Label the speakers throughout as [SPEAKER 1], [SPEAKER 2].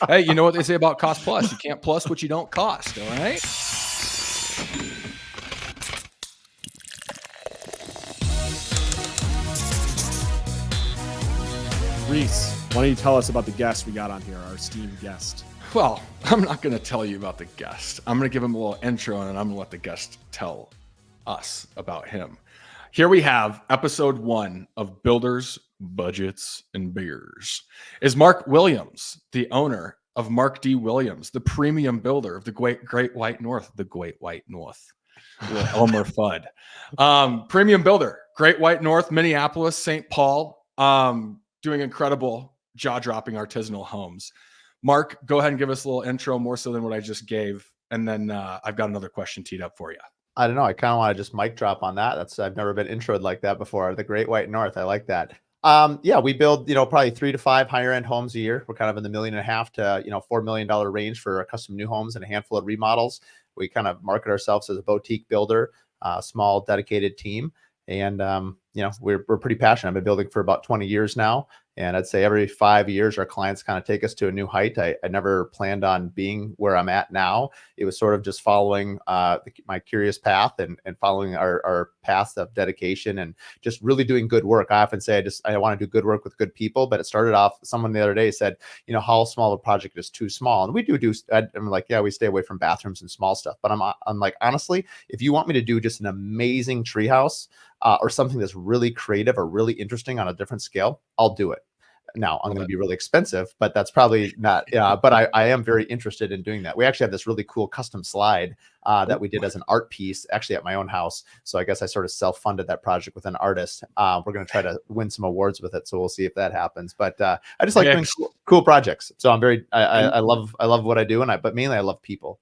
[SPEAKER 1] Hey, you know what they say about cost plus? You can't plus what you don't cost. All right.
[SPEAKER 2] Reese, why don't you tell us about the guest we got on here, our esteemed guest?
[SPEAKER 1] Well, I'm not going to tell you about the guest. I'm going to give him a little intro, and I'm going to let the guest tell us about him. Here we have episode 1 of Builders, Budgets, and Beers. Is Mark Williams, the owner of Mark D. Williams, the premium builder of the Great White North, Elmer Fudd. Premium builder, Great White North, Minneapolis, St. Paul, doing incredible jaw-dropping artisanal homes. Mark, go ahead and give us a little intro, more so than what I just gave. And then I've got another question teed up for you.
[SPEAKER 3] I don't know. I kind of want to just mic drop on that. I've never been introed like that before. The Great White North. I like that. Yeah, we build, probably 3 to 5 higher end homes a year. We're kind of in the $1.5 million to, $4 million range for custom new homes and a handful of remodels. We kind of market ourselves as a boutique builder, small dedicated team. And, we're pretty passionate. I've been building for about 20 years now. And I'd say every 5 years, our clients kind of take us to a new height. I never planned on being where I'm at now. It was sort of just following my curious path and following our path of dedication and just really doing good work. I often say I want to do good work with good people, but it started off, someone the other day said, how small a project is too small. And we do, I'm like, yeah, we stay away from bathrooms and small stuff. But I'm like, honestly, if you want me to do just an amazing treehouse or something that's really creative or really interesting on a different scale, I'll do it. Now I'm going to be really expensive, but that's probably not, but I am very interested in doing that. We actually have this really cool custom slide that we did as an art piece actually at my own house. So I guess I sort of self-funded that project with an artist. We're going to try to win some awards with it. So we'll see if that happens, but I just like doing cool projects. So I love what I do. But mainly I love people.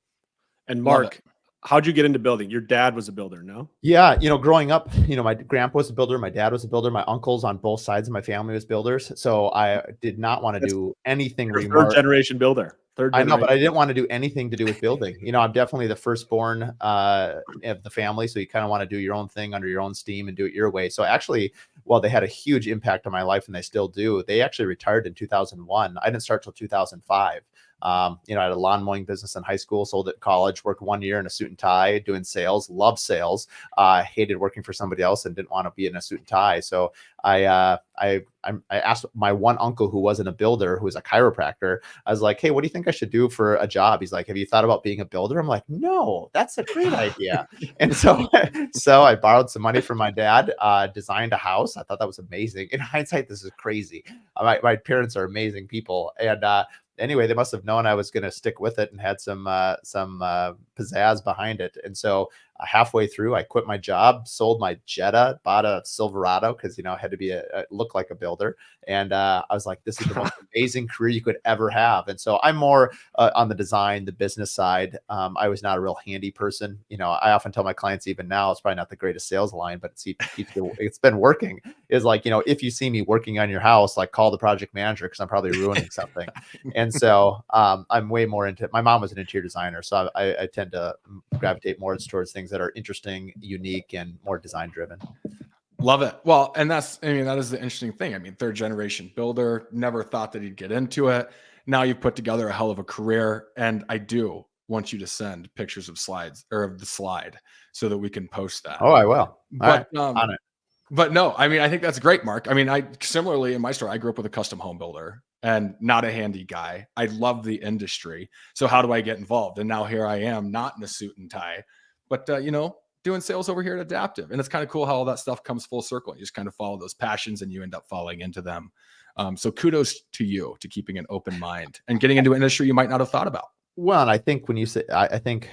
[SPEAKER 2] And Mark, how'd you get into building? Your dad was a builder, no?
[SPEAKER 3] Yeah. Growing up, my grandpa was a builder. My dad was a builder. My uncles on both sides of my family was builders. So I did not want to do anything
[SPEAKER 2] third generation builder.
[SPEAKER 3] I know, but I didn't want to do anything to do with building. I'm definitely the firstborn of the family. So you kind of want to do your own thing under your own steam and do it your way. So actually, while they had a huge impact on my life and they still do, they actually retired in 2001. I didn't start till 2005. I had a lawn mowing business in high school, sold it in college, worked 1 year in a suit and tie doing sales, loved sales, hated working for somebody else and didn't want to be in a suit and tie. So I asked my one uncle who wasn't a builder, who was a chiropractor. I was like, hey, what do you think I should do for a job? He's like, have you thought about being a builder? I'm like, no, that's a great idea. And so I borrowed some money from my dad, designed a house. I thought that was amazing. In hindsight, this is crazy. My parents are amazing people. And, anyway, they must have known I was going to stick with it and had some pizzazz behind it. And so halfway through, I quit my job, sold my Jetta, bought a Silverado because, I had to be look like a builder. And I was like, this is the most amazing career you could ever have. And so I'm more on the design, the business side. I was not a real handy person. I often tell my clients even now, it's probably not the greatest sales line, but it's been working. Is like, if you see me working on your house, like call the project manager because I'm probably ruining something. And so I'm way more into it. My mom was an interior designer, so I tend to gravitate more towards things that are interesting, unique, and more design driven.
[SPEAKER 1] Love it. Well, and that is the interesting thing. Third generation builder, never thought that he'd get into it. Now you've put together a hell of a career. And I do want you to send pictures of slides or of the slide so that we can post that.
[SPEAKER 3] Oh, I will.
[SPEAKER 1] But,
[SPEAKER 3] on it.
[SPEAKER 1] But no, I think that's great, Mark. I similarly in my story, I grew up with a custom home builder and not a handy guy. I love the industry. So how do I get involved? And now here I am, not in a suit and tie, but doing sales over here at Adaptive. And it's kind of cool how all that stuff comes full circle. You just kind of follow those passions and you end up falling into them. So kudos to you to keeping an open mind and getting into an industry you might not have thought about.
[SPEAKER 3] Well, and I think when you say, I think,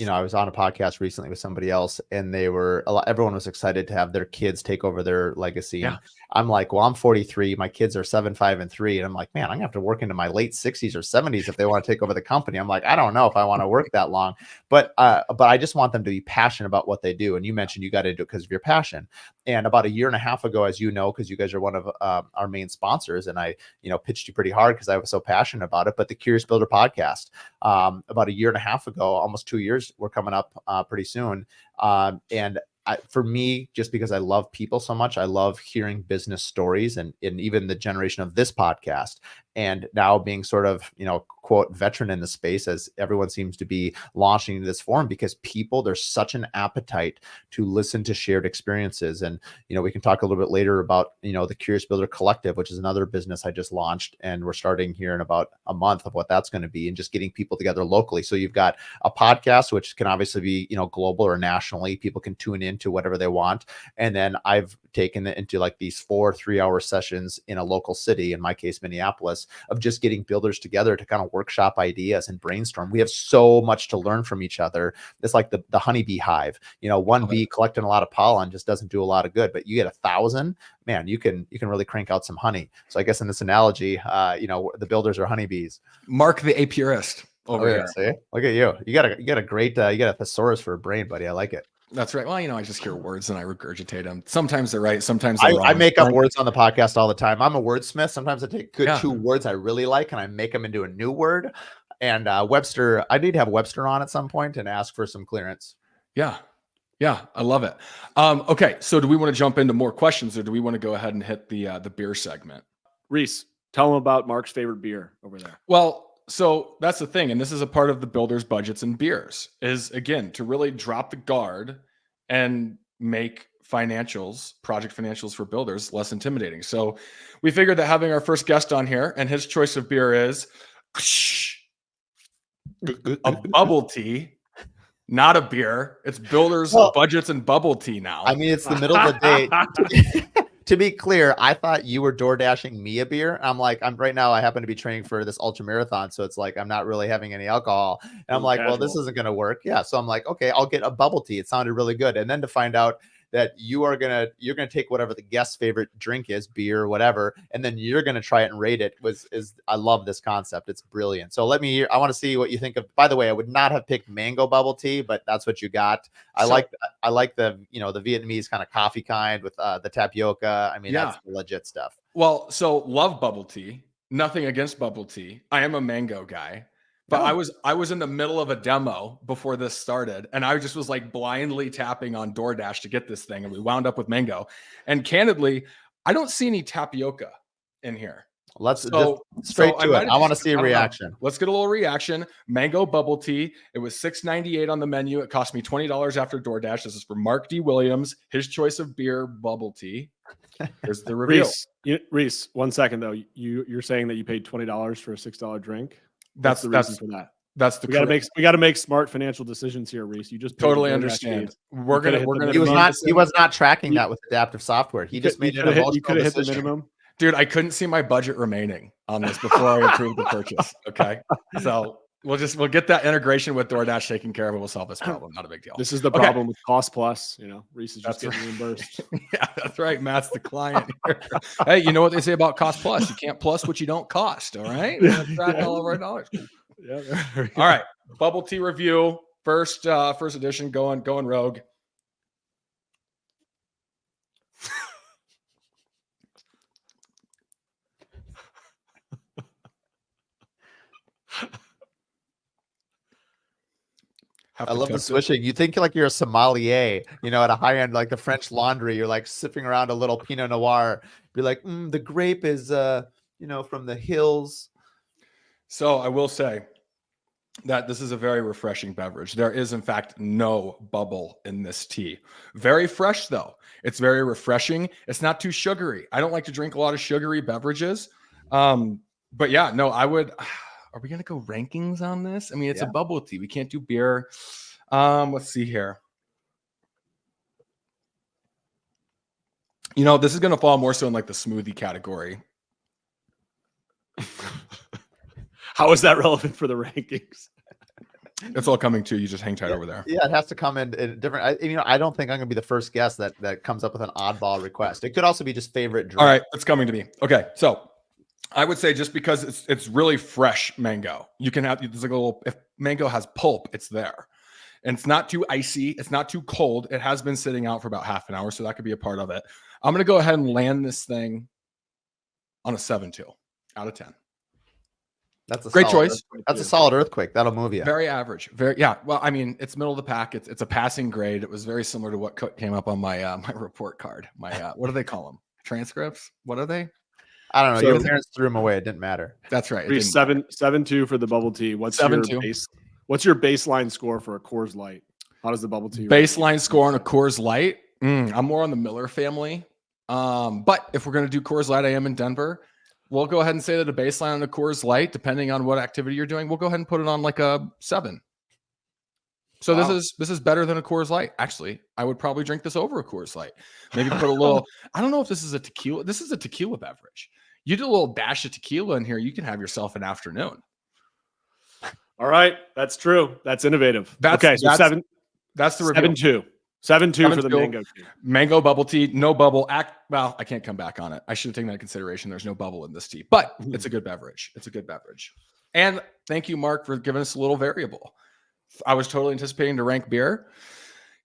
[SPEAKER 3] I was on a podcast recently with somebody else and everyone was excited to have their kids take over their legacy. Yeah. And I'm like, well, I'm 43. My kids are 7, 5, and 3. And I'm like, man, I'm gonna have to work into my late 60s or 70s if they want to take over the company. I'm like, I don't know if I want to work that long, but I just want them to be passionate about what they do. And you mentioned you got into it because of your passion. And about 1.5 years ago, as you know, because you guys are one of our main sponsors, and I, pitched you pretty hard because I was so passionate about it. But the Curious Builder podcast, about 1.5 years ago, almost 2 years, we're coming up pretty soon. And for me, just because I love people so much, I love hearing business stories, and even the generation of this podcast. And now being sort of, quote, veteran in the space, as everyone seems to be launching into this forum, because there's such an appetite to listen to shared experiences. And, we can talk a little bit later about, the Curious Builder Collective, which is another business I just launched, and we're starting here in about a month of what that's going to be, and just getting people together locally. So you've got a podcast, which can obviously be, global or nationally. People can tune into whatever they want. And then I've taken it into like these 4 3-hour sessions in a local city, in my case, Minneapolis, of just getting builders together to kind of workshop ideas and brainstorm. We have so much to learn from each other. It's like the honeybee hive. One bee collecting a lot of pollen just doesn't do a lot of good, but you get 1,000, man, you can really crank out some honey. So I guess in this analogy, the builders are honeybees.
[SPEAKER 1] Mark the apiarist over here.
[SPEAKER 3] See? Look at you. You got a great, you got a thesaurus for a brain, buddy. I like it.
[SPEAKER 1] That's right. Well, I just hear words and I regurgitate them. Sometimes they're right. Sometimes they're wrong.
[SPEAKER 3] I make up words on the podcast all the time. I'm a wordsmith. Sometimes I take
[SPEAKER 1] Yeah.
[SPEAKER 3] 2 words I really like and I make them into a new word. And Webster, I need to have Webster on at some point and ask for some clearance.
[SPEAKER 1] Yeah. Yeah. I love it. Okay. So do we want to jump into more questions, or do we want to go ahead and hit the beer segment?
[SPEAKER 2] Reese, tell them about Mark's favorite beer over there.
[SPEAKER 1] Well, so that's the thing. And this is a part of the builder's budgets and beers, is again, to really drop the guard and make project financials for builders less intimidating. So we figured that having our first guest on here, and his choice of beer is a bubble tea, not a beer. It's builders budgets and bubble tea now.
[SPEAKER 3] I mean, it's the middle of the day. To be clear, I thought you were door dashing me a beer. I'm like, right now I happen to be training for this ultra marathon. So it's like, I'm not really having any alcohol. And I'm like, well, this isn't going to work. Yeah. So I'm like, okay, I'll get a bubble tea. It sounded really good. And then to find out that you're going to take whatever the guest's favorite drink is, beer or whatever, and then you're going to try it and rate it I love this concept. It's brilliant. So I want to see what you think of. By the way, I would not have picked mango bubble tea, but that's what you got. I like the, the Vietnamese kind of coffee kind with the tapioca. I mean, that's legit stuff.
[SPEAKER 1] Well, so love bubble tea, nothing against bubble tea. I am a mango guy. But I was in the middle of a demo before this started, and I just was like blindly tapping on DoorDash to get this thing, and we wound up with mango. And candidly, I don't see any tapioca in here.
[SPEAKER 3] Let's straight to it. I want to see a reaction.
[SPEAKER 1] Let's get a little reaction. Mango bubble tea. It was $6.98 on the menu. It cost me $20 after DoorDash. This is for Mark D. Williams. His choice of beer, bubble tea. Here's the review.
[SPEAKER 2] Reese, 1 second though. You're saying that you paid $20 for a $6 drink?
[SPEAKER 1] That's
[SPEAKER 2] the reason for that.
[SPEAKER 1] That's the
[SPEAKER 2] we got to make smart financial decisions here, Reese. You just
[SPEAKER 1] totally understand. We're gonna.
[SPEAKER 3] He was not tracking that with adaptive software. He just made it a
[SPEAKER 2] you could have hit the minimum.
[SPEAKER 1] Dude, I couldn't see my budget remaining on this before I approved the purchase. Okay, so we'll get that integration with DoorDash taken care of, and we'll solve this problem. Not a big deal.
[SPEAKER 2] This is the problem with Cost Plus. Reese is just getting reimbursed.
[SPEAKER 1] Yeah, that's right. Matt's the client here. Hey, you know what they say about Cost Plus? You can't plus what you don't cost. All right, track all of our dollars.
[SPEAKER 2] Yeah.
[SPEAKER 1] All right, bubble tea review. First edition. Going rogue.
[SPEAKER 3] I love the swishing. You think like you're a sommelier, at a high end, like the French Laundry. You're like sipping around a little Pinot Noir. Be like, the grape is, from the hills.
[SPEAKER 1] So I will say that this is a very refreshing beverage. There is, in fact, no bubble in this tea. Very fresh, though. It's very refreshing. It's not too sugary. I don't like to drink a lot of sugary beverages. But yeah, no, I would. Are we going to go rankings on this? I mean, it's a bubble tea. We can't do beer. Let's see here. This is going to fall more so in like the smoothie category.
[SPEAKER 2] How is that relevant for the rankings?
[SPEAKER 1] It's all coming to you. Just hang tight over there.
[SPEAKER 3] Yeah, it has to come in different. I don't think I'm going to be the first guest that comes up with an oddball request. It could also be just favorite drink.
[SPEAKER 1] All right, it's coming to me. Okay, so I would say just because it's really fresh mango, you can have, there's like a little, if mango has pulp, it's there. And it's not too icy. It's not too cold. It has been sitting out for about half an hour, so that could be a part of it. I'm going to go ahead and land this thing on a 7.2 out of 10.
[SPEAKER 3] That's a
[SPEAKER 1] Great
[SPEAKER 3] solid
[SPEAKER 1] choice.
[SPEAKER 3] earthquake. That's a solid earthquake. That'll move you.
[SPEAKER 1] Very average. Yeah. Well, I mean, it's middle of the pack. It's a passing grade. It was very similar to what came up on my my report card. My what do they call them? Transcripts? What are they?
[SPEAKER 3] I don't know.
[SPEAKER 2] So-
[SPEAKER 3] Your parents threw them away. It didn't matter.
[SPEAKER 1] That's right. It
[SPEAKER 2] Three,
[SPEAKER 1] didn't matter.
[SPEAKER 2] 7-2 for the bubble tea. What's
[SPEAKER 1] 7-2.
[SPEAKER 2] What's your baseline score for a Coors Light? How does the bubble tea
[SPEAKER 1] Baseline score on a Coors Light? I'm more on the Miller family. But if we're going to do Coors Light, I am in Denver. We'll go ahead and say that a baseline on a Coors Light, depending on what activity you're doing, we'll go ahead and put it on like a 7. So
[SPEAKER 3] Wow.
[SPEAKER 1] this is better than a Coors Light. Actually, I would probably drink this over a Coors Light. Maybe put a little. I don't know if this is a tequila. This is a tequila beverage. You do a little dash of tequila in here, you can have yourself an afternoon.
[SPEAKER 2] All right, that's true. That's innovative.
[SPEAKER 1] That's
[SPEAKER 2] okay. So
[SPEAKER 1] that's the review.
[SPEAKER 2] 7-2 for the mango tea.
[SPEAKER 1] Mango bubble tea, no bubble. Well, I can't come back on it. I should have taken that into consideration. There's no bubble in this tea, but it's a good beverage. It's a good beverage. And thank you, Mark, for giving us a little variable. I was totally anticipating to rank beer.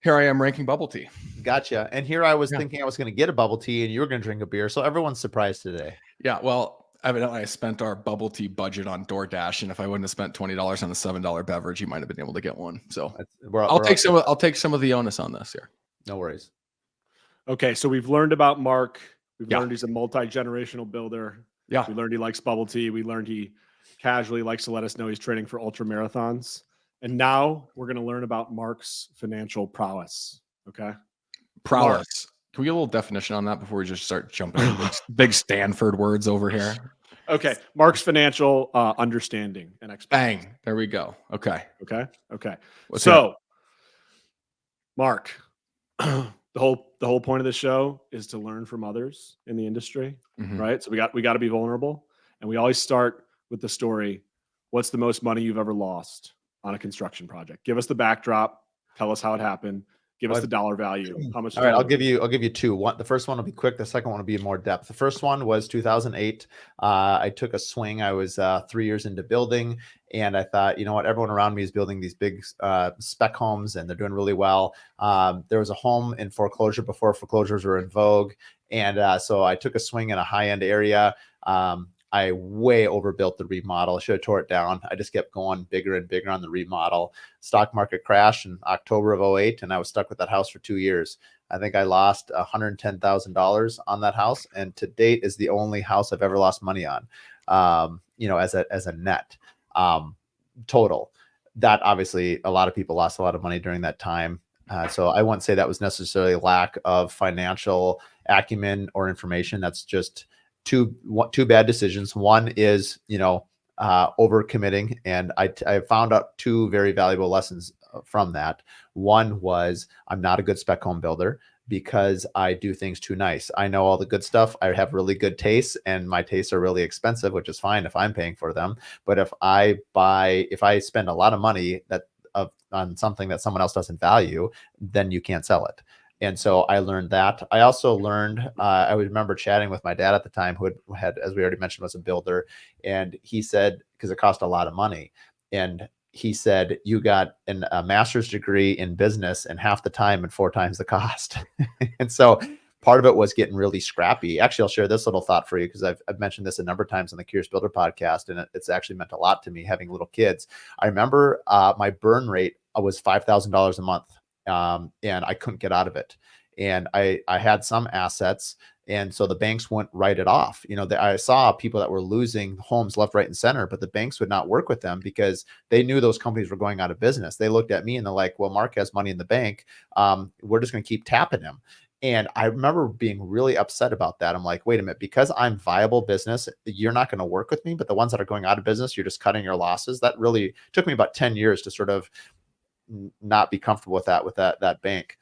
[SPEAKER 1] Here I am ranking bubble tea.
[SPEAKER 3] Gotcha. And here I was thinking I was going to get a bubble tea and you were going to drink a beer. So everyone's surprised today.
[SPEAKER 1] Yeah. Well, evidently I spent our bubble tea budget on DoorDash. And if I wouldn't have spent $20 on a $7 beverage, you might have been able to get one. So I'll take some of the onus on this here.
[SPEAKER 3] No worries.
[SPEAKER 2] Okay. So we've learned about Mark. We've learned he's a multi-generational builder.
[SPEAKER 1] Yeah.
[SPEAKER 2] We learned he likes bubble tea. We learned he casually likes to let us know he's training for ultra marathons. And now we're going to learn about Mark's financial prowess. Okay.
[SPEAKER 1] Prowess.
[SPEAKER 2] Mark.
[SPEAKER 1] Can we get a little definition on that before we just start jumping into big Stanford words over here?
[SPEAKER 2] Okay. Mark's financial understanding and expertise.
[SPEAKER 1] Bang. There we go. Okay.
[SPEAKER 2] Okay.
[SPEAKER 1] Let's
[SPEAKER 2] so, Mark, the whole point of the show is to learn from others in the industry, right? So we got to be vulnerable, and we always start with the story. What's the most money you've ever lost on a construction project? Give us the backdrop. Tell us how it happened. Give us the dollar value. How much?
[SPEAKER 3] All right, I'll give you two. The first one will be quick. The second one will be more depth. The first one was 2008. I took a swing. I was 3 years into building, and I thought, you know what? Everyone around me is building these big spec homes, and they're doing really well. There was a home in foreclosure before foreclosures were in vogue, and so I took a swing in a high-end area. I way overbuilt the remodel. I should have tore it down. I just kept going bigger and bigger on the remodel. Stock market crashed in October of 2008, and I was stuck with that house for 2 years. I think I lost $110,000 on that house, and to date is the only house I've ever lost money on. As a net total. That obviously a lot of people lost a lot of money during that time. So I wouldn't say that was necessarily a lack of financial acumen or information. That's just two bad decisions. One is, overcommitting. And I found out two very valuable lessons from that. One was I'm not a good spec home builder because I do things too nice. I know all the good stuff. I have really good tastes, and my tastes are really expensive, which is fine if I'm paying for them. But if I spend a lot of money on something that someone else doesn't value, then you can't sell it. And so I learned that. I also learned, I remember chatting with my dad at the time, who had, as we already mentioned, was a builder. And he said, because it cost a lot of money. And he said, you got a master's degree in business in half the time and 4 times the cost. And so part of it was getting really scrappy. Actually, I'll share this little thought for you because I've mentioned this a number of times on the Curious Builder podcast, and it's actually meant a lot to me having little kids. I remember my burn rate was $5,000 a month. And I couldn't get out of it. And I had some assets. And so the banks wouldn't write it off. I saw people that were losing homes left, right, and center, but the banks would not work with them because they knew those companies were going out of business. They looked at me and they're like, well, Mark has money in the bank. We're just going to keep tapping him. And I remember being really upset about that. I'm like, wait a minute, because I'm viable business, you're not going to work with me. But the ones that are going out of business, you're just cutting your losses. That really took me about 10 years to sort of not be comfortable with that bank.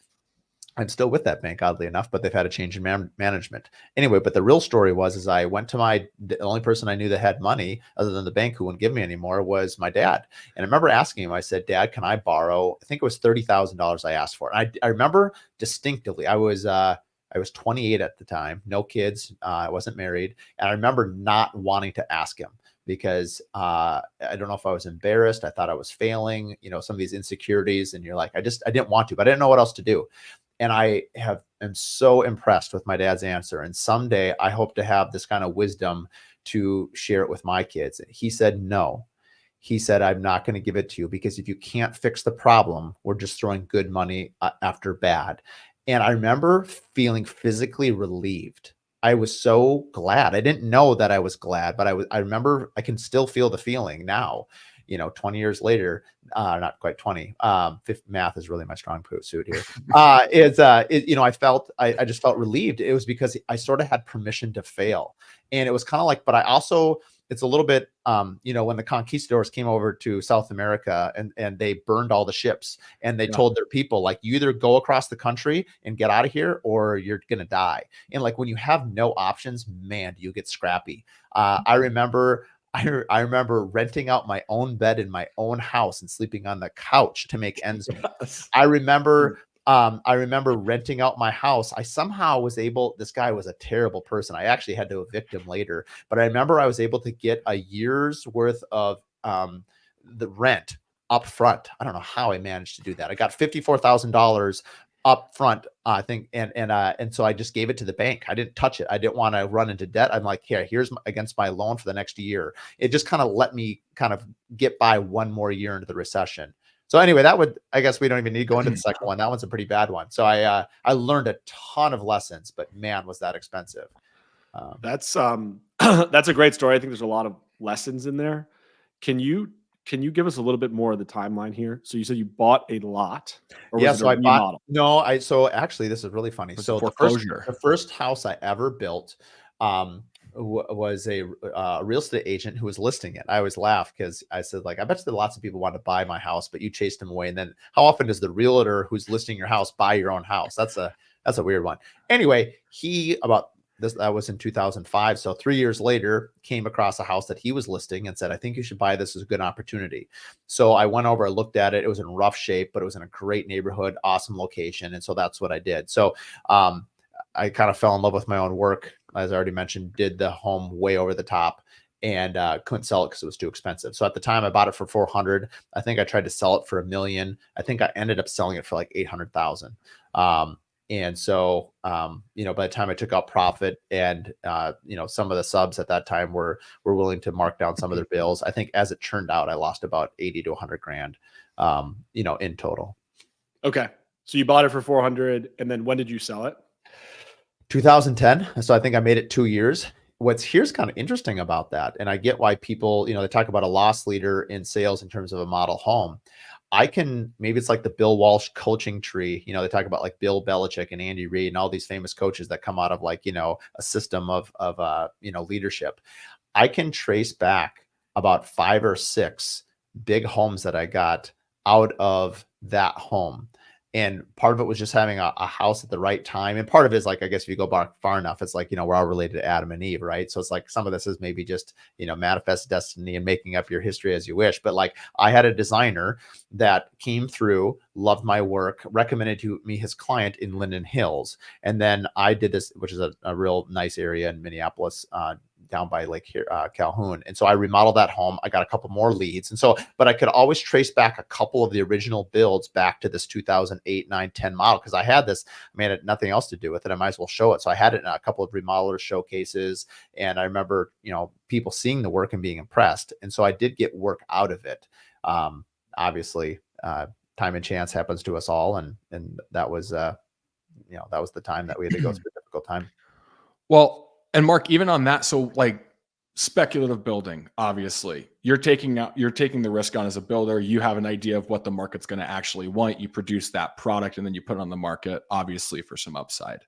[SPEAKER 3] I'm still with that bank, oddly enough, but they've had a change in management. Anyway, but the real story was I went to the only person I knew that had money other than the bank who wouldn't give me anymore was my dad. And I remember asking him, I said, Dad, can I borrow? I think it was $30,000 I asked for. And I remember distinctively, I was 28 at the time, no kids. I wasn't married. And I remember not wanting to ask him because I don't know if I was embarrassed. I thought I was failing, some of these insecurities. And you're like, I didn't want to, but I didn't know what else to do. And I am so impressed with my dad's answer. And someday I hope to have this kind of wisdom to share it with my kids. He said, no. He said, I'm not going to give it to you because if you can't fix the problem, we're just throwing good money after bad. And I remember feeling physically relieved. I was so glad. I didn't know that I was glad, but I remember I can still feel the feeling now, 20 years later, not quite 20. Math is really my strong suit here. I just felt relieved. It was because I sort of had permission to fail. And it was kind of like, but I also, it's a little bit, when the conquistadors came over to South America and they burned all the ships and they told their people, like, you either go across the country and get out of here or you're going to die. And like, when you have no options, man, do you get scrappy. I remember renting out my own bed in my own house and sleeping on the couch to make ends meet. I remember renting out my house. I somehow was able, this guy was a terrible person. I actually had to evict him later, but I remember I was able to get a year's worth of the rent up front. I don't know how I managed to do that. I got $54,000 up front, I think. And so I just gave it to the bank. I didn't touch it. I didn't want to run into debt. I'm like, here's against my loan for the next year. It just kind of let me kind of get by one more year into the recession. So anyway, I guess we don't even need to go into the second one. That one's a pretty bad one. So I learned a ton of lessons, but man, was that expensive.
[SPEAKER 2] That's a great story. I think there's a lot of lessons in there. Can you give us a little bit more of the timeline here? So you said you bought a lot, or was it a remodel?
[SPEAKER 3] So actually this is really funny. So the first house I ever built, was a real estate agent who was listing it. I always laugh because I said, like, I bet you that lots of people want to buy my house, but you chased them away. And then how often does the realtor who's listing your house buy your own house? That's a weird one. Anyway, that was in 2005. So 3 years later, came across a house that he was listing and said, I think you should buy this as a good opportunity. So I went over, I looked at it. It was in rough shape, but it was in a great neighborhood, awesome location. And so that's what I did. So I kind of fell in love with my own work. As I already mentioned, did the home way over the top and couldn't sell it because it was too expensive. So at the time I bought it for 400. I think I tried to sell it for $1 million. I think I ended up selling it for like 800,000. And so, by the time I took out profit and, some of the subs at that time were willing to mark down some of their bills. I think as it turned out, I lost about 80 to 100 grand, in total.
[SPEAKER 2] Okay. So you bought it for 400. And then when did you sell it?
[SPEAKER 3] 2010. So I think I made it 2 years. Here's kind of interesting about that. And I get why people, they talk about a loss leader in sales in terms of a model home. Maybe it's like the Bill Walsh coaching tree. They talk about like Bill Belichick and Andy Reid and all these famous coaches that come out of like, a system of leadership. I can trace back about 5 or 6 big homes that I got out of that home. And part of it was just having a house at the right time. And part of it is like, I guess if you go back far enough, it's like, we're all related to Adam and Eve, right? So it's like some of this is maybe just, manifest destiny and making up your history as you wish. But like I had a designer that came through, loved my work, recommended to me his client in Linden Hills. And then I did this, which is a real nice area in Minneapolis, down by Lake Calhoun. And so I remodeled that home. I got a couple more leads. And so, but I could always trace back a couple of the original builds back to this 2008, 9, 10 model. Cause I had this, I had nothing else to do with it. I might as well show it. So I had it in a couple of remodeler showcases. And I remember, people seeing the work and being impressed. And so I did get work out of it. Obviously, time and chance happens to us all. And that was, that was the time that we had to go through a difficult time.
[SPEAKER 1] Well, and Mark, even on that, so like speculative building, obviously you're taking the risk on as a builder. You have an idea of what the market's going to actually want. You produce that product and then you put it on the market, obviously for some upside.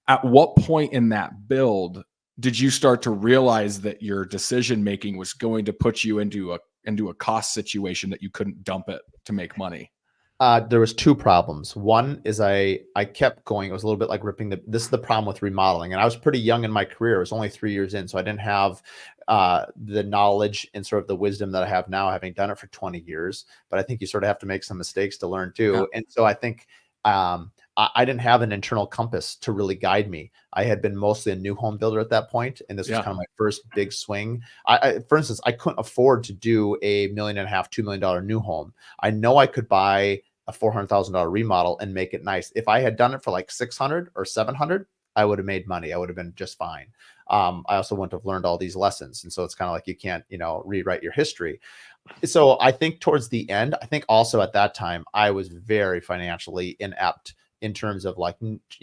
[SPEAKER 1] At what point in that build did you start to realize that your decision-making was going to put you into a cost situation that you couldn't dump it to make money?
[SPEAKER 3] There was 2 problems. One is I kept going. It was a little bit like this is the problem with remodeling. And I was pretty young in my career. I was only 3 years in. So I didn't have the knowledge and sort of the wisdom that I have now, having done it for 20 years. But I think you sort of have to make some mistakes to learn too. Yeah. And so I think I didn't have an internal compass to really guide me. I had been mostly a new home builder at that point, and this was kind of my first big swing. For instance, I couldn't afford to do a $1.5 million, $2 million new home. I know I could buy a $400,000 remodel and make it nice. If I had done it for like 600 or 700, I would have made money. I would have been just fine. I also wouldn't have learned all these lessons. And so it's kind of like you can't, rewrite your history. So I think towards the end, I think also at that time, I was very financially inept in terms of like,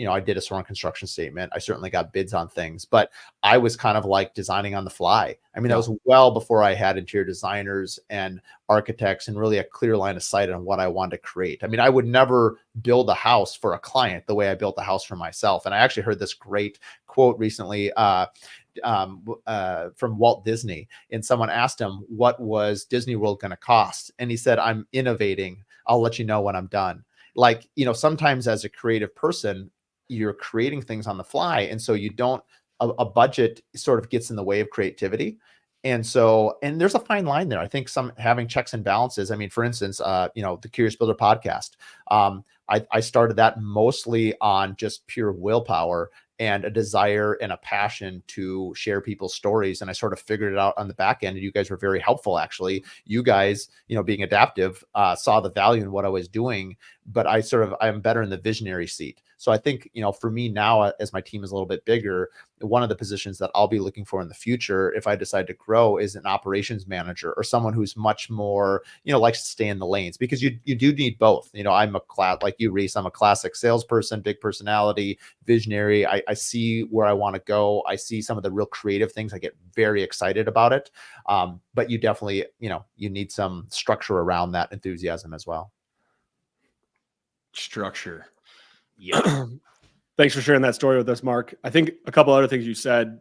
[SPEAKER 3] I did a sworn construction statement. I certainly got bids on things, but I was kind of like designing on the fly. I mean, that was well before I had interior designers and architects and really a clear line of sight on what I wanted to create. I mean, I would never build a house for a client the way I built a house for myself. And I actually heard this great quote recently, from Walt Disney, and someone asked him, what was Disney World going to cost? And he said, I'm innovating. I'll let you know when I'm done. Like, sometimes as a creative person, you're creating things on the fly. And so you don't, a budget sort of gets in the way of creativity. And so, and there's a fine line there. I think having checks and balances. I mean, for instance, the Curious Builder podcast, I started that mostly on just pure willpower and a desire and a passion to share people's stories. And I sort of figured it out on the back end. And you guys were very helpful, actually. You guys, being adaptive, saw the value in what I was doing, but I'm better in the visionary seat. So I think, for me now, as my team is a little bit bigger, one of the positions that I'll be looking for in the future, if I decide to grow, is an operations manager or someone who's much more, likes to stay in the lanes, because you do need both. I'm like you, Reese, I'm a classic salesperson, big personality, visionary. I see where I want to go. I see some of the real creative things. I get very excited about it. But you definitely, you need some structure around that enthusiasm as well.
[SPEAKER 1] Structure.
[SPEAKER 2] Yeah. Thanks for sharing that story with us, Mark. I think a couple other things you said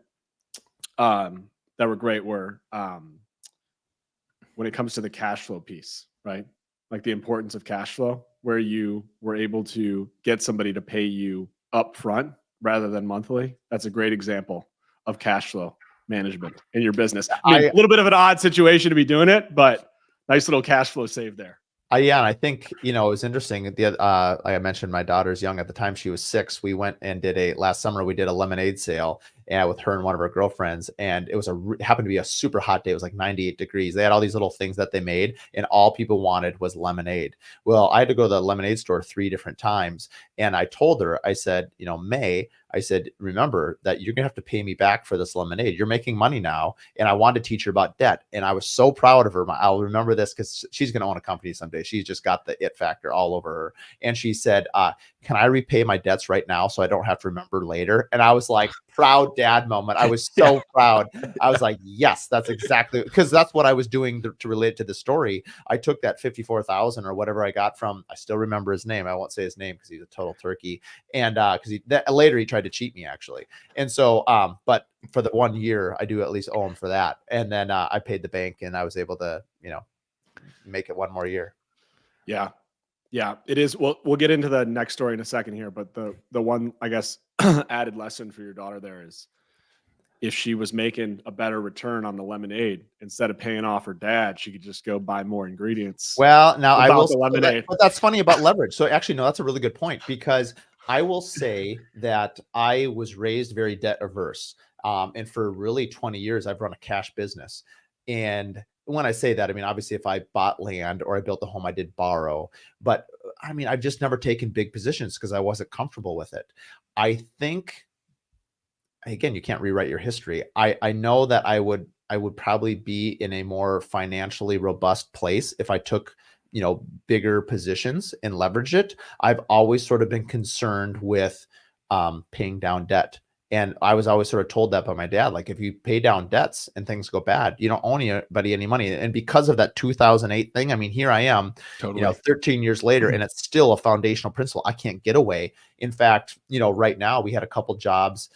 [SPEAKER 2] that were great were when it comes to the cash flow piece, right? Like the importance of cash flow, where you were able to get somebody to pay you up front rather than monthly. That's a great example of cash flow management in your business. I mean, a little bit of an odd situation to be doing it, but nice little cash flow save there.
[SPEAKER 3] Yeah, and I think, it was interesting. Like I mentioned, my daughter's young at the time. She was 6. We went and last summer, we did a lemonade sale with her and one of her girlfriends. And it was happened to be a super hot day. It was like 98 degrees. They had all these little things that they made, and all people wanted was lemonade. Well, I had to go to the lemonade store 3 different times. And I told her, I said, May, I said, remember that you're gonna have to pay me back for this lemonade. You're making money now. And I wanted to teach her about debt. And I was so proud of her. I'll remember this because she's gonna own a company someday. She's just got the it factor all over her. And she said, can I repay my debts right now so I don't have to remember later? And I was like, proud dad moment. I was so proud. I was like, yes, that's exactly, because that's what I was doing to relate to the story. I took that 54,000 or whatever I got from, I still remember his name. I won't say his name because he's a total turkey. And because later he tried to cheat me, actually. And so, but for the 1 year, I do at least owe him for that. And then I paid the bank, and I was able to, make it 1 more year.
[SPEAKER 2] Yeah. Yeah, it is. We'll get into the next story in a second here, but the one, I guess, added lesson for your daughter there is, if she was making a better return on the lemonade, instead of paying off her dad, she could just go buy more ingredients.
[SPEAKER 3] Well, now I will,
[SPEAKER 2] the lemonade.
[SPEAKER 3] but that's funny about leverage. So actually, no, that's a really good point, because I will say that I was raised very debt averse. And for really 20 years, I've run a cash business. And when I say that, I mean, obviously, if I bought land or I built a home, I did borrow. But I mean, I've just never taken big positions because I wasn't comfortable with it. I think, again, you can't rewrite your history. I know that I would probably be in a more financially robust place if I took, bigger positions and leverage it. I've always sort of been concerned with paying down debt. And I was always sort of told that by my dad, like, if you pay down debts and things go bad, you don't owe anybody any money. And because of that 2008 thing, I mean, here I am,
[SPEAKER 1] Totally.
[SPEAKER 3] 13 years later, and it's still a foundational principle. I can't get away. In fact, right now we had a couple jobs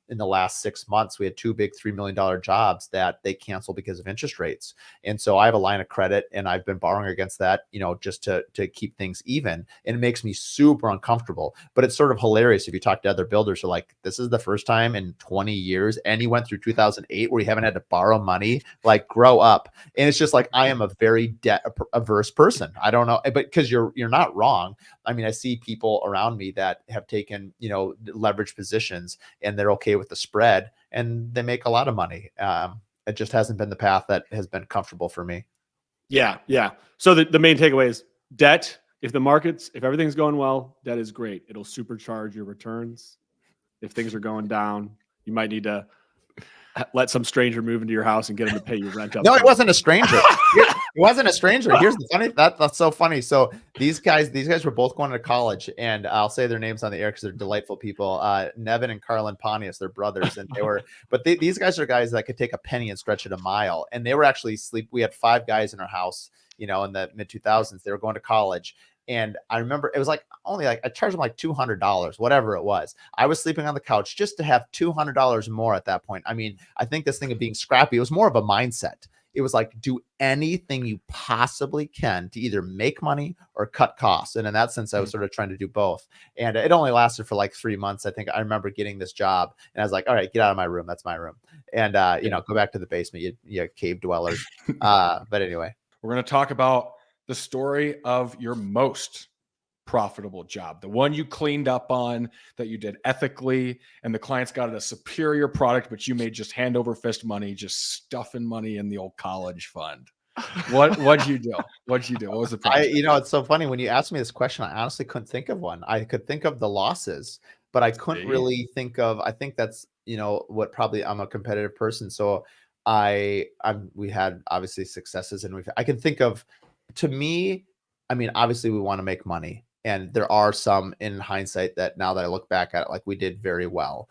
[SPEAKER 3] in the last 6 months. We had 2 big $3 million jobs that they canceled because of interest rates. And so I have a line of credit, and I've been borrowing against that, just to keep things even. And it makes me super uncomfortable. But it's sort of hilarious if you talk to other builders who are like, this is the first time in 20 years, and you went through 2008 where you haven't had to borrow money. Like, grow up. And it's just like, I am a very debt averse person. I don't know, but because you're not wrong. I mean, I see people around me that have taken, leverage positions, and they're okay with the spread, and they make a lot of money. It just hasn't been the path that has been comfortable for me.
[SPEAKER 2] Yeah. Yeah. So the main takeaway is debt. If everything's going well, debt is great. It'll supercharge your returns. If things are going down, you might need to let some stranger move into your house and get him to pay you rent up.
[SPEAKER 3] No, it wasn't a stranger. It wasn't a stranger. Here's the funny, that's so funny. So these guys were both going to college, and I'll say their names on the air because they're delightful people. Nevin and Carlin Pontius, they're brothers, and these guys are guys that could take a penny and stretch it a mile. And they were actually we had 5 guys in our house, in the mid 2000s. They were going to college. And I remember it was only I charged them like $200, whatever it was. I was sleeping on the couch just to have $200 more at that point. I mean, I think this thing of being scrappy, it was more of a mindset. It was like, do anything you possibly can to either make money or cut costs. And in that sense, I was sort of trying to do both. And it only lasted for like 3 months. I think I remember getting this job, and I was like, all right, get out of my room. That's my room. And, go back to the basement, you cave dwellers. But anyway.
[SPEAKER 1] We're going to talk about the story of your most profitable job, the one you cleaned up on, that you did ethically, and the clients got a superior product, but you made just hand over fist money, just stuffing money in the old college fund. What'd you do? What was the project?
[SPEAKER 3] It's so funny when you asked me this question, I honestly couldn't think of one. I could think of the losses, but I couldn't really think of, I think that's, what probably, I'm a competitive person. So we had obviously successes, and I can think of, to me, I mean, obviously we want to make money, and there are some in hindsight that now that I look back at it, like we did very well.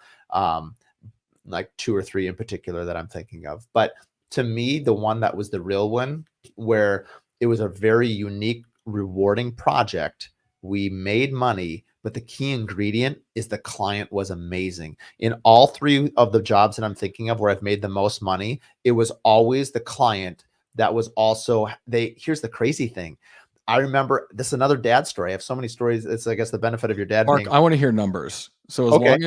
[SPEAKER 3] Like 2 or 3 in particular that I'm thinking of. But to me, the one that was the real one, where it was a very unique, rewarding project. We made money, but the key ingredient is the client was amazing. In all 3 of the jobs that I'm thinking of where I've made the most money, it was always the client that was also, here's the crazy thing. I remember, this is another dad story. I have so many stories. It's, I guess, the benefit of your dad.
[SPEAKER 1] Mark, I want to hear numbers. So as long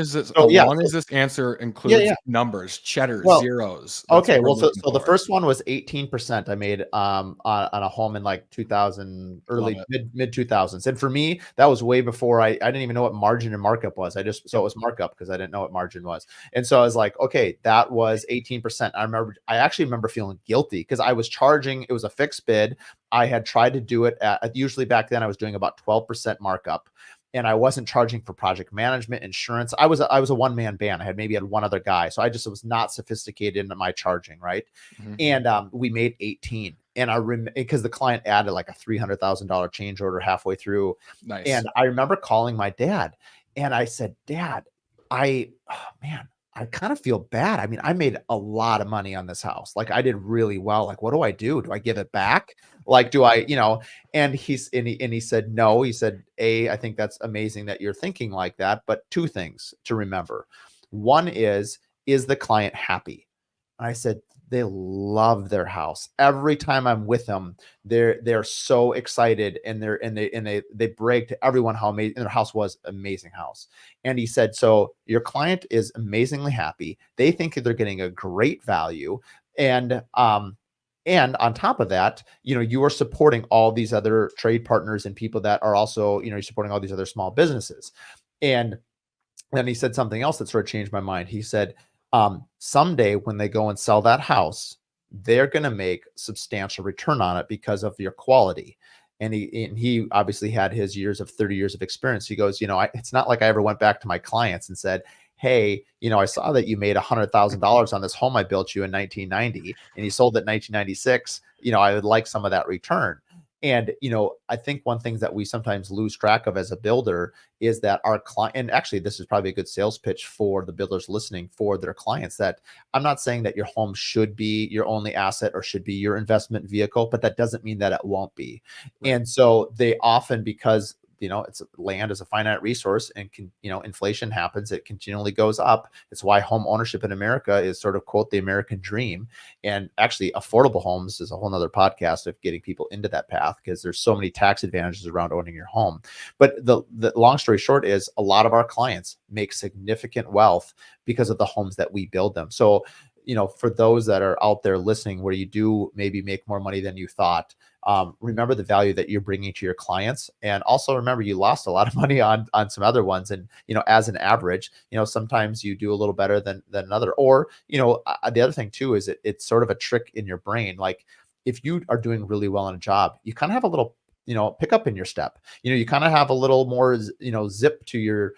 [SPEAKER 1] as this answer includes numbers, cheddar, zeros.
[SPEAKER 3] Okay. Well, so the first one was 18% I made on a home in like 2000, mid 2000s. And for me, that was way before I didn't even know what margin and markup was. So it was markup because I didn't know what margin was. And so I was like, okay, that was 18%. I actually remember feeling guilty because I was charging, it was a fixed bid. I had tried to do it usually back then I was doing about 12% markup. And I wasn't charging for project management, insurance. I was a one-man band. I had one other guy. So I just was not sophisticated in my charging, right? Mm-hmm. And we made 18. And because the client added like a $300,000 change order halfway through.
[SPEAKER 1] Nice.
[SPEAKER 3] And I remember calling my dad, and I said, Dad, I kind of feel bad. I mean, I made a lot of money on this house. Like I did really well. Like, what do I do? Do I give it back? Like, do I, and he said, no, he said, I think that's amazing that you're thinking like that. But 2 things to remember. One is the client happy? And I said, they love their house. Every time I'm with them, they're so excited, and they brag to everyone how amazing their house was. Amazing house. And he said, so your client is amazingly happy. They think that they're getting a great value, and on top of that, you are supporting all these other trade partners and people that are also, you're supporting all these other small businesses. And then he said something else that sort of changed my mind. He said, someday when they go and sell that house, they're going to make substantial return on it because of your quality. And he obviously had his 30 years of experience. He goes, it's not like I ever went back to my clients and said, hey, I saw that you made $100,000 on this home I built you in 1990 and you sold it in 1996. I would like some of that return. And, I think one thing that we sometimes lose track of as a builder is that our client, and actually this is probably a good sales pitch for the builders listening for their clients, that I'm not saying that your home should be your only asset or should be your investment vehicle, but that doesn't mean that it won't be. Right. And so they often, because it's land is a finite resource, and inflation happens. It continually goes up. It's why home ownership in America is sort of, quote, the American dream. And actually affordable homes is a whole nother podcast of getting people into that path, because there's so many tax advantages around owning your home. But the long story short is a lot of our clients make significant wealth because of the homes that we build them. So, for those that are out there listening, where you do maybe make more money than you thought, remember the value that you're bringing to your clients. And also remember, you lost a lot of money on some other ones. And, as an average, sometimes you do a little better than another. Or, the other thing too, is it's sort of a trick in your brain. Like if you are doing really well in a job, you kind of have a little, pick up in your step, you kind of have a little more, zip to your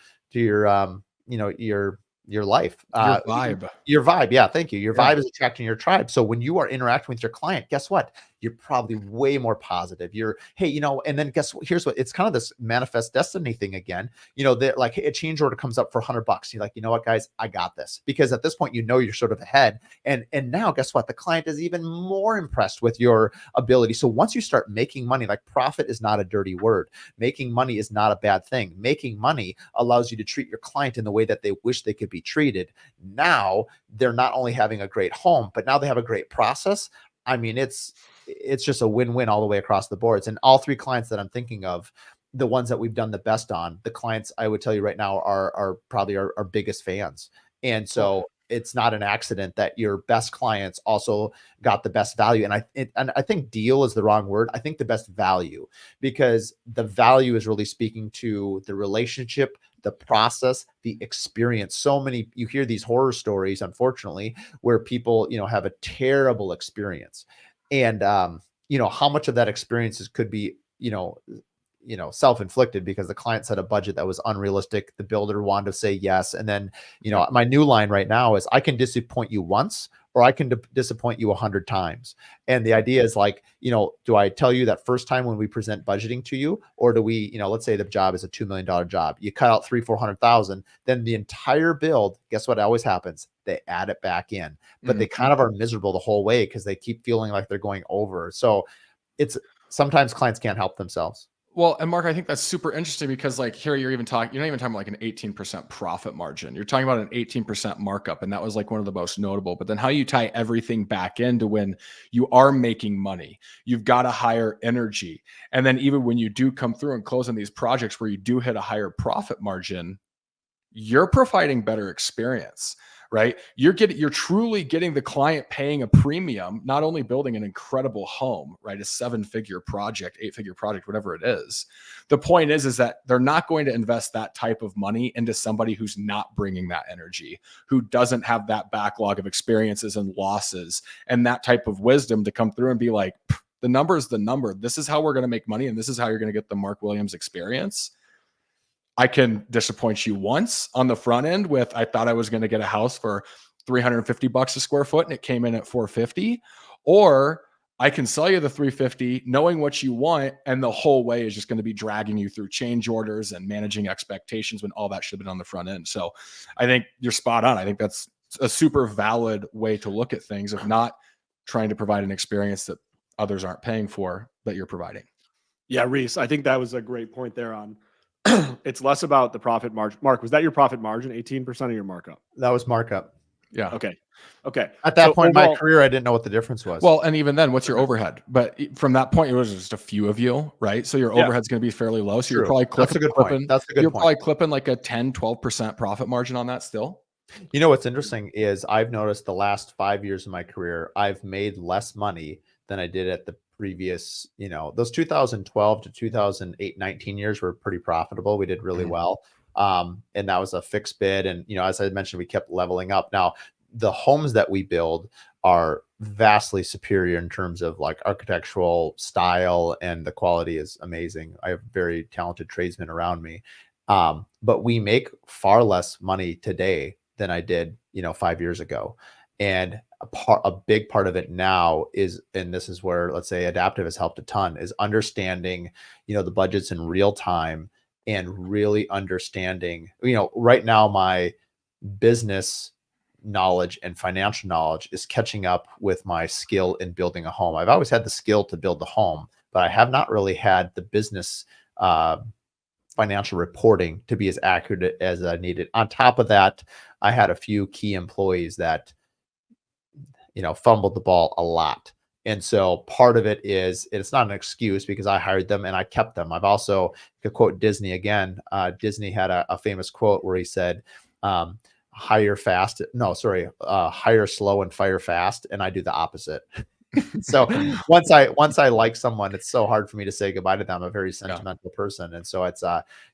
[SPEAKER 3] your life,
[SPEAKER 1] Your vibe.
[SPEAKER 3] your vibe. Yeah. Thank you. Your
[SPEAKER 1] Yeah.
[SPEAKER 3] vibe is attracting your tribe. So when you are interacting with your client, guess what? You're probably way more positive. Hey, and then guess what? Here's what, it's kind of this manifest destiny thing again. That like a change order comes up for $100. You're like, you know what, guys, I got this, because at this point, you're sort of ahead. And now guess what? The client is even more impressed with your ability. So once you start making money, like profit is not a dirty word. Making money is not a bad thing. Making money allows you to treat your client in the way that they wish they could be treated. Now they're not only having a great home, but now they have a great process. I mean, it's just a win-win all the way across the boards. And all three clients that I'm thinking of, the ones that we've done the best on, the clients I would tell you right now are probably our biggest fans. And so it's not an accident that your best clients also got the best value. And I think deal is the wrong word. I think the best value, because the value is really speaking to the relationship, the process, the experience. So many, you hear these horror stories, unfortunately, where people, have a terrible experience. And, how much of that experiences could be, self-inflicted because the client set a budget that was unrealistic. The builder wanted to say yes. And then, my new line right now is I can disappoint you once, or I can disappoint you 100 times. And the idea is like, do I tell you that first time when we present budgeting to you, or do we, let's say the job is a $2 million job, you cut out 300,000-400,000, then the entire build, guess what always happens? They add it back in, but they kind of are miserable the whole way because they keep feeling like they're going over. So sometimes clients can't help themselves.
[SPEAKER 1] Well, and Mark, I think that's super interesting because like here you're not even talking about like an 18% profit margin. You're talking about an 18% markup. And that was like one of the most notable. But then how you tie everything back into when you are making money, you've got a higher energy. And then even when you do come through and close on these projects where you do hit a higher profit margin, you're providing better experience, right? You're truly getting the client paying a premium, not only building an incredible home, right? A 7-figure project, 8-figure project, whatever it is. The point is that they're not going to invest that type of money into somebody who's not bringing that energy, who doesn't have that backlog of experiences and losses and that type of wisdom to come through and be like, the number is the number. This is how we're going to make money. And this is how you're going to get the Mark Williams experience. I can disappoint you once on the front end with, I thought I was going to get a house for $350 a square foot and it came in at $450, or I can sell you the $350 knowing what you want. And the whole way is just going to be dragging you through change orders and managing expectations when all that should have been on the front end. So I think you're spot on. I think that's a super valid way to look at things, of not trying to provide an experience that others aren't paying for that you're providing.
[SPEAKER 2] Yeah, Reese, I think that was a great point there on it's less about the profit margin. Mark, was that your profit margin? 18% of your markup?
[SPEAKER 3] That was markup.
[SPEAKER 1] Yeah.
[SPEAKER 2] Okay.
[SPEAKER 3] At that point in my career, I didn't know what the difference was.
[SPEAKER 1] Well, and even then, what's your overhead? But from that point, it was just a few of you, right? So your overhead's going to be fairly low. So you're probably clipping. You're probably clipping like a 10, 12% profit margin on that still.
[SPEAKER 3] What's interesting is I've noticed the last 5 years of my career, I've made less money than I did at the previous, those 2012 to 2008, 19 years were pretty profitable. We did really well. And that was a fixed bid. And, as I mentioned, we kept leveling up. Now, the homes that we build are vastly superior in terms of like architectural style, and the quality is amazing. I have very talented tradesmen around me. But we make far less money today than I did, 5 years ago. And a big part of it now is, and this is where, let's say, Adaptive has helped a ton, is understanding, the budgets in real time and really understanding, right now my business knowledge and financial knowledge is catching up with my skill in building a home. I've always had the skill to build the home, but I have not really had the business financial reporting to be as accurate as I needed. On top of that, I had a few key employees that fumbled the ball a lot. And so part of it is, it's not an excuse because I hired them and I kept them. I've also, to quote Disney again, Disney had a famous quote where he said, hire slow and fire fast. And I do the opposite. So once I like someone, it's so hard for me to say goodbye to them. I'm a very sentimental person. And so it's,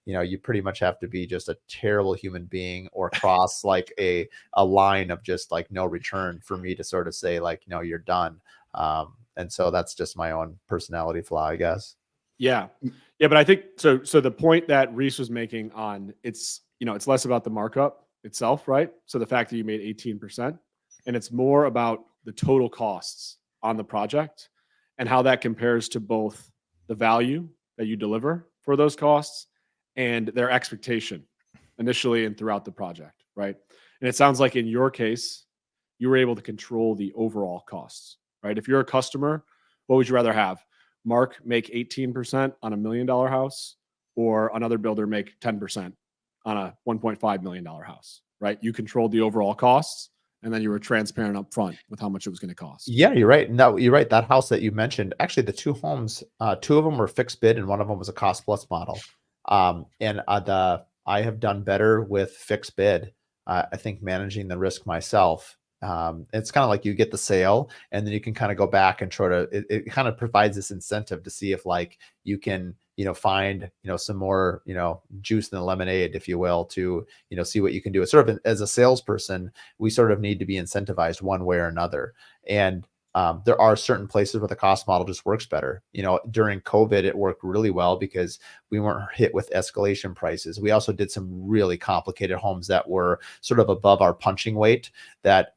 [SPEAKER 3] you pretty much have to be just a terrible human being or cross like a line of just like no return for me to sort of say like, you're done. And so that's just my own personality flaw, I guess.
[SPEAKER 2] Yeah. Yeah. But I think, so the point that Reese was making on it's less about the markup itself, right? So the fact that you made 18%, and it's more about the total costs on the project and how that compares to both the value that you deliver for those costs and their expectation initially and throughout the project, right? And it sounds like in your case, you were able to control the overall costs, right? If you're a customer, what would you rather have? Mark make 18% on $1 million house, or another builder make 10% on a $1.5 million house, right? You controlled the overall costs, and then you were transparent up front with how much it was going to cost.
[SPEAKER 3] Yeah, you're right. No, you're right. That house that you mentioned, actually the two homes, two of them were fixed bid and one of them was a cost plus model. I have done better with fixed bid. I think managing the risk myself. It's kind of like you get the sale and then you can kind of go back and try to, it kind of provides this incentive to see if like you can, find, some more, juice in the lemonade, if you will, to, see what you can do. It's sort of as a salesperson, we sort of need to be incentivized one way or another. And there are certain places where the cost model just works better. During COVID, it worked really well because we weren't hit with escalation prices. We also did some really complicated homes that were sort of above our punching weight that,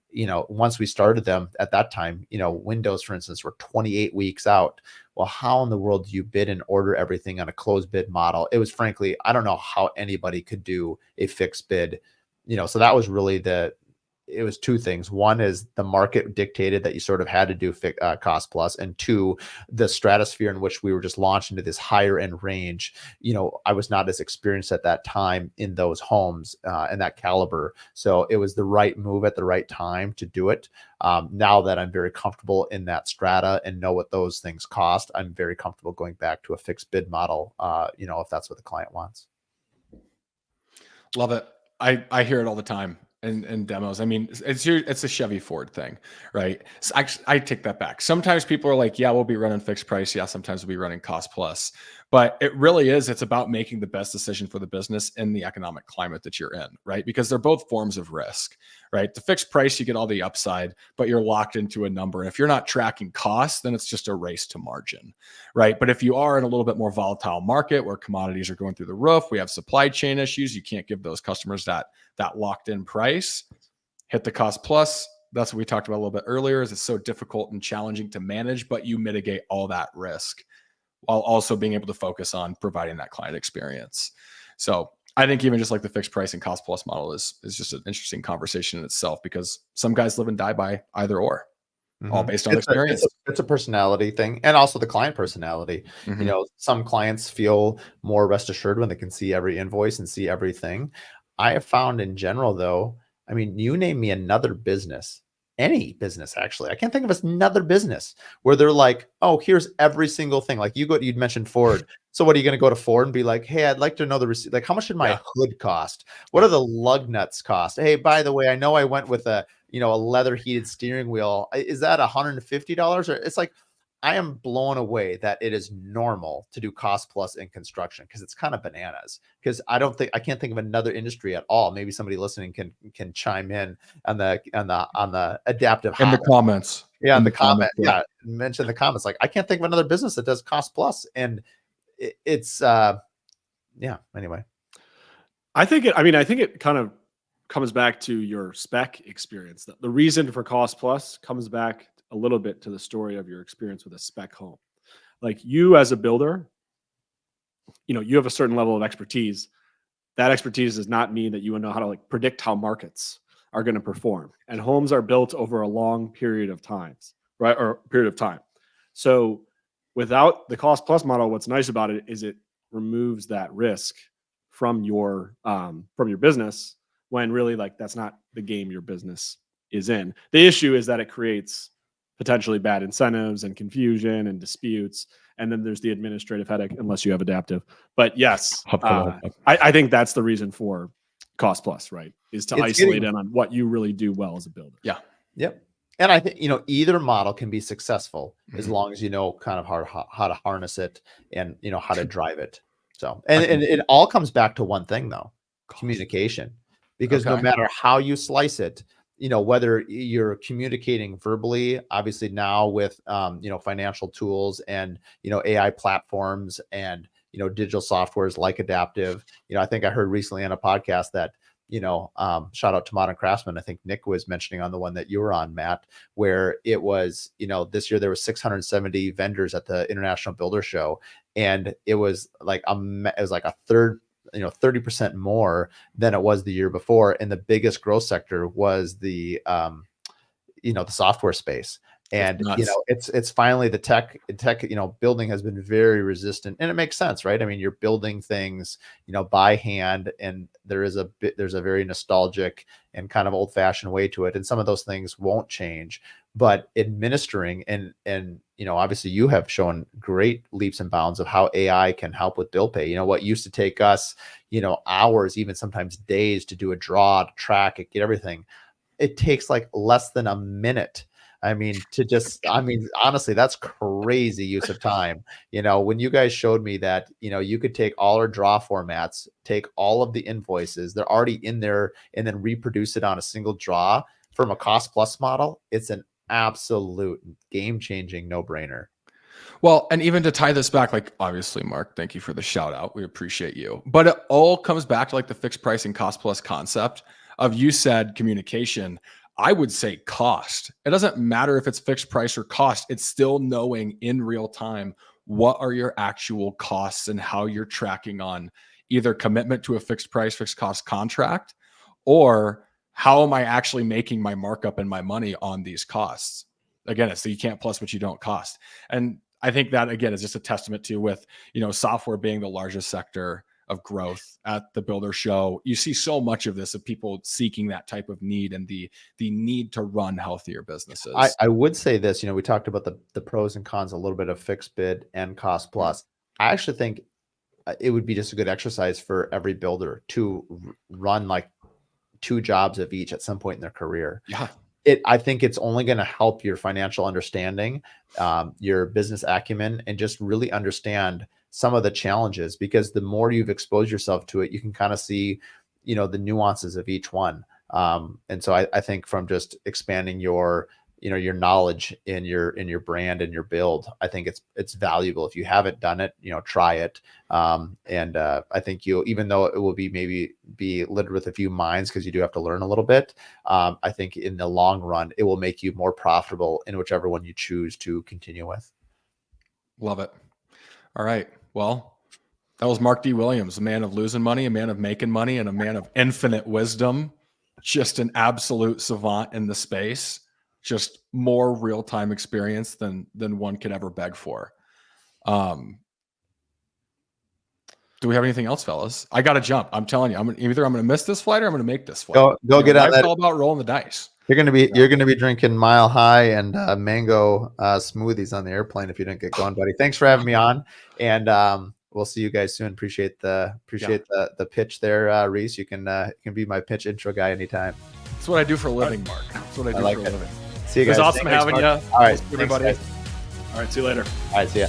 [SPEAKER 3] once we started them at that time, windows, for instance, were 28 weeks out. Well, how in the world do you bid and order everything on a closed bid model? It was frankly, I don't know how anybody could do a fixed bid, so that was really it was two things. One is the market dictated that you sort of had to do cost plus, and two, the stratosphere in which we were just launched into this higher end range. I was not as experienced at that time in those homes and that caliber. So it was the right move at the right time to do it. Now that I'm very comfortable in that strata and know what those things cost, I'm very comfortable going back to a fixed bid model, if that's what the client wants.
[SPEAKER 1] Love it. I hear it all the time. In demos. I mean, it's a Chevy Ford thing, right? So I take that back. Sometimes people are like, yeah, we'll be running fixed price. Yeah, sometimes we'll be running cost plus. But it really is, it's about making the best decision for the business in the economic climate that you're in, right? Because they're both forms of risk, right? The fixed price, you get all the upside, but you're locked into a number. And if you're not tracking costs, then it's just a race to margin, right? But if you are in a little bit more volatile market where commodities are going through the roof, we have supply chain issues, you can't give those customers that locked in price. Hit the cost plus. That's what we talked about a little bit earlier, is it's so difficult and challenging to manage, but you mitigate all that risk while also being able to focus on providing that client experience. So I think even just like the fixed price and cost plus model is just an interesting conversation in itself, because some guys live and die by either or, all based on experience.
[SPEAKER 3] It's a personality thing, and also the client personality. Some clients feel more rest assured when they can see every invoice and see everything. I have found in general, though, I mean, you name me another business, any business, actually, I can't think of another business where they're like, oh, here's every single thing. Like you'd mentioned Ford. So what are you going to go to Ford and be like, hey, I'd like to know the receipt. Like, how much did my hood cost? What are the lug nuts cost? Hey, by the way, I know I went with a leather heated steering wheel. Is that $150? Or it's like, I am blown away that it is normal to do cost plus in construction, because it's kind of bananas. Because I can't think of another industry at all. Maybe somebody listening can chime in on the adaptive
[SPEAKER 1] in the comments.
[SPEAKER 3] Yeah, in the comment. Yeah, mention the comments. Like, I can't think of another business that does cost plus, and it's Anyway,
[SPEAKER 2] I think it kind of comes back to your spec experience. The reason for cost plus comes back a little bit to the story of your experience with a spec home. Like, you as a builder, you have a certain level of expertise. That expertise does not mean that you know how to predict how markets are going to perform. And homes are built over a long period of time, right? Or period of time. So without the cost plus model, what's nice about it is it removes that risk from your business, when really that's not the game your business is in. The issue is that it creates potentially bad incentives and confusion and disputes. And then there's the administrative headache, unless you have adaptive. But yes, I think that's the reason for cost plus, right? Is to isolate in on what you really do well as a builder.
[SPEAKER 1] Yeah.
[SPEAKER 3] Yep. And I think, either model can be successful as long as you know kind of how to harness it and, how to drive it. So, and it all comes back to one thing, though, communication, because no matter how you slice it, whether you're communicating verbally, obviously now with, financial tools and, AI platforms and, digital softwares like Adaptive. I think I heard recently on a podcast that shout out to Modern Craftsman. I think Nick was mentioning on the one that you were on, Matt, where it was, this year there was 670 vendors at the International Builder Show, and it was like a third, 30% more than it was the year before. And the biggest growth sector was the software space. And it's finally the tech, building has been very resistant, and it makes sense, right? I mean, you're building things, by hand, and there's a very nostalgic and kind of old-fashioned way to it. And some of those things won't change, but administering and obviously you have shown great leaps and bounds of how AI can help with bill pay. What used to take us, hours, even sometimes days to do a draw, to track it, get everything. It takes like less than a minute. Honestly, that's crazy use of time. When you guys showed me that, you could take all our draw formats, take all of the invoices, they're already in there, and then reproduce it on a single draw from a cost plus model, it's an absolute game-changing no-brainer.
[SPEAKER 1] Well, and even to tie this back, like, obviously, Mark, thank you for the shout out. We appreciate you. But it all comes back to like the fixed price and cost plus concept of, you said communication. I would say cost. It doesn't matter if it's fixed price or cost. It's still knowing in real time what are your actual costs and how you're tracking on either commitment to a fixed price, fixed cost contract, or how am I actually making my markup and my money on these costs. Again, it's so you can't plus what you don't cost. And I think that, again, is just a testament to, with, software being the largest sector of growth at the Builder Show. You see so much of this, of people seeking that type of need and the need to run healthier businesses.
[SPEAKER 3] I would say this, we talked about the pros and cons a little bit of fixed bid and cost plus. I actually think it would be just a good exercise for every builder to run like 2 jobs of each at some point in their career.
[SPEAKER 1] Yeah.
[SPEAKER 3] I think it's only going to help your financial understanding, your business acumen, and just really understand some of the challenges, because the more you've exposed yourself to it, you can kind of see, the nuances of each one. And so I think from just expanding your knowledge in your brand and your build, I think it's valuable. If you haven't done it, try it. And I think even though it will be littered with a few minds, because you do have to learn a little bit, I think in the long run, it will make you more profitable in whichever one you choose to continue with.
[SPEAKER 1] Love it. All right. Well, that was Mark D. Williams, a man of losing money, a man of making money, and a man of infinite wisdom. Just an absolute savant in the space. Just more real-time experience than one could ever beg for. Do we have anything else, fellas? I got to jump. I'm telling you, I'm going to miss this flight or I'm going to make this flight.
[SPEAKER 3] Go get on that.
[SPEAKER 1] It's all about rolling the dice.
[SPEAKER 3] You're going to be drinking Mile High and mango smoothies on the airplane if you didn't get going, buddy. Thanks for having me on, and we'll see you guys soon. Appreciate the pitch there, Reese. You can be my pitch intro guy anytime.
[SPEAKER 1] That's what I do for a living, Mark. That's what I do for a living.
[SPEAKER 3] See you guys.
[SPEAKER 1] It was awesome having you.
[SPEAKER 3] All right,
[SPEAKER 1] everybody.
[SPEAKER 2] All right, see you later.
[SPEAKER 3] All right, see ya.